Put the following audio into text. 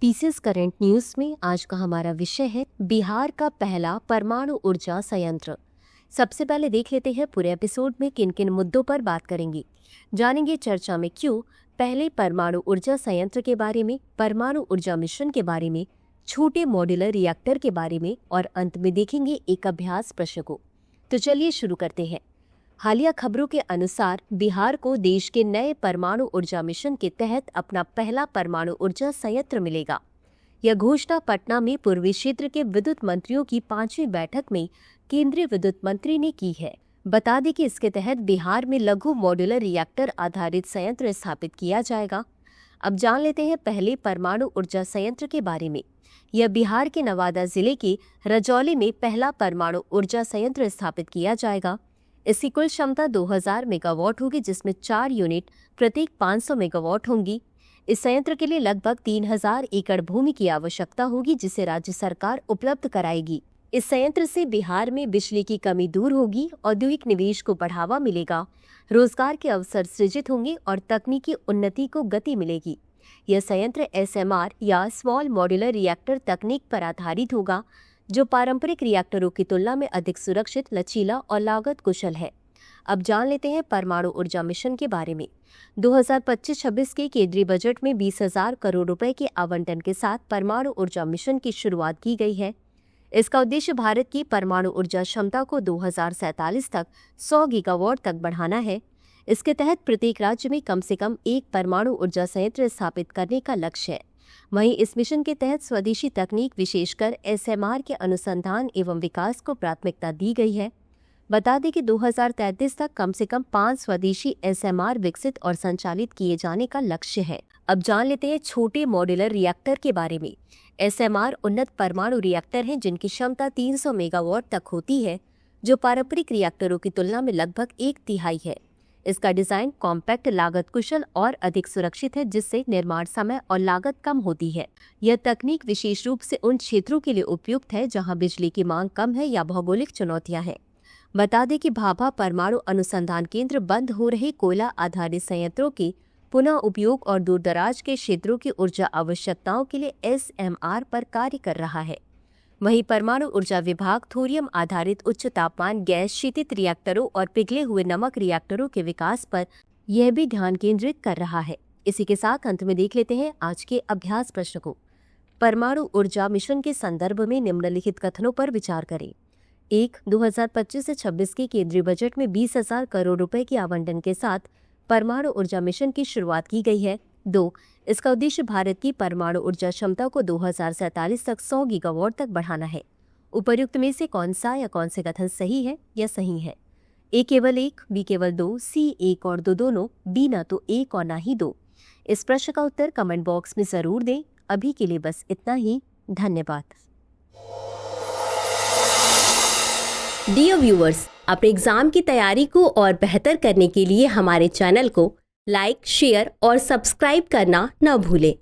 TCS current news में आज का हमारा विषय है बिहार का पहला परमाणु ऊर्जा संयंत्र। सबसे पहले देख लेते हैं पूरे एपिसोड में किन किन मुद्दों पर बात करेंगे। जानेंगे चर्चा में क्यों, पहले परमाणु ऊर्जा संयंत्र के बारे में, परमाणु ऊर्जा मिशन के बारे में, छोटे मॉड्यूलर रिएक्टर के बारे में और अंत में देखेंगे एक अभ्यास प्रश्न को। तो चलिए शुरू करते हैं। हालिया खबरों के अनुसार बिहार को देश के नए परमाणु ऊर्जा मिशन के तहत अपना पहला परमाणु ऊर्जा संयंत्र मिलेगा। यह घोषणा पटना में पूर्वी क्षेत्र के विद्युत मंत्रियों की 5वीं बैठक में केंद्रीय विद्युत मंत्री ने की है। बता दें कि इसके तहत बिहार में लघु मॉड्यूलर रिएक्टर आधारित संयंत्र स्थापित किया जाएगा। अब जान लेते हैं पहले परमाणु ऊर्जा संयंत्र के बारे में। यह बिहार के नवादा जिले के रजौली में पहला परमाणु ऊर्जा संयंत्र स्थापित किया जाएगा। इसकी कुल क्षमता 2000 मेगावाट होगी, जिसमें 4 यूनिट प्रत्येक 500 मेगावाट होंगी। इस संयंत्र के लिए लगभग 3000 एकड़ भूमि की आवश्यकता होगी, जिसे राज्य सरकार उपलब्ध कराएगी। इस संयंत्र से बिहार में बिजली की कमी दूर होगी, औद्योगिक निवेश को बढ़ावा मिलेगा, रोजगार के अवसर सृजित होंगे और तकनीकी उन्नति को गति मिलेगी। यह संयंत्र SMR या स्मॉल मॉड्यूलर रिएक्टर तकनीक पर आधारित होगा, जो पारंपरिक रिएक्टरों की तुलना में अधिक सुरक्षित, लचीला और लागत कुशल है। अब जान लेते हैं परमाणु ऊर्जा मिशन के बारे में। 2025-26 के केंद्रीय बजट में 20,000 करोड़ रुपए के आवंटन के साथ परमाणु ऊर्जा मिशन की शुरुआत की गई है। इसका उद्देश्य भारत की परमाणु ऊर्जा क्षमता को 2047 तक 100 गीगावाट तक बढ़ाना है। इसके तहत प्रत्येक राज्य में कम से कम एक परमाणु ऊर्जा संयंत्र स्थापित करने का लक्ष्य है। वहीं इस मिशन के तहत स्वदेशी तकनीक, विशेषकर SMR के अनुसंधान एवं विकास को प्राथमिकता दी गई है। बता दें कि 2033 तक कम से कम 5 स्वदेशी SMR विकसित और संचालित किए जाने का लक्ष्य है। अब जान लेते हैं छोटे मॉड्यूलर रिएक्टर के बारे में। SMR उन्नत परमाणु रिएक्टर हैं जिनकी क्षमता 300 मेगावाट तक होती है, जो पारंपरिक रिएक्टरों की तुलना में लगभग 1/3 है। इसका डिजाइन कॉम्पैक्ट, लागत कुशल और अधिक सुरक्षित है, जिससे निर्माण समय और लागत कम होती है। यह तकनीक विशेष रूप से उन क्षेत्रों के लिए उपयुक्त है जहां बिजली की मांग कम है या भौगोलिक चुनौतियां हैं। बता दें कि भाभा परमाणु अनुसंधान केंद्र बंद हो रहे कोयला आधारित संयंत्रों के पुनः उपयोग और दूरदराज के क्षेत्रों की ऊर्जा आवश्यकताओं के लिए SMR पर कार्य कर रहा है। वहीं परमाणु ऊर्जा विभाग थोरियम आधारित उच्च तापमान गैस शीतित रिएक्टरों और पिघले हुए नमक रिएक्टरों के विकास पर यह भी ध्यान केंद्रित कर रहा है। इसी के साथ अंत में देख लेते हैं आज के अभ्यास प्रश्न को। परमाणु ऊर्जा मिशन के संदर्भ में निम्नलिखित कथनों पर विचार करें। 1. 2025 से 26 के केंद्रीय बजट में 20,000 करोड़ रुपए के आवंटन के साथ परमाणु ऊर्जा मिशन की शुरुआत की गई है। 2. इसका उद्देश्य भारत की परमाणु ऊर्जा क्षमता को 2047 तक 100 गीगावाट तक बढ़ाना है। उपर्युक्त में से कौन सा या कौन से कथन सही है या सही है? A केवल 1, B केवल 2, C 1 और 2 दोनों, D ना तो 1 और ना ही 2। इस प्रश्न का उत्तर कमेंट बॉक्स में जरूर दें। अभी के लिए बस इतना ही। धन्यवाद। डियर व्यूअर्स, अपने एग्जाम की तैयारी को और बेहतर करने के लिए हमारे चैनल को लाइक, शेयर और सब्सक्राइब करना न भूलें।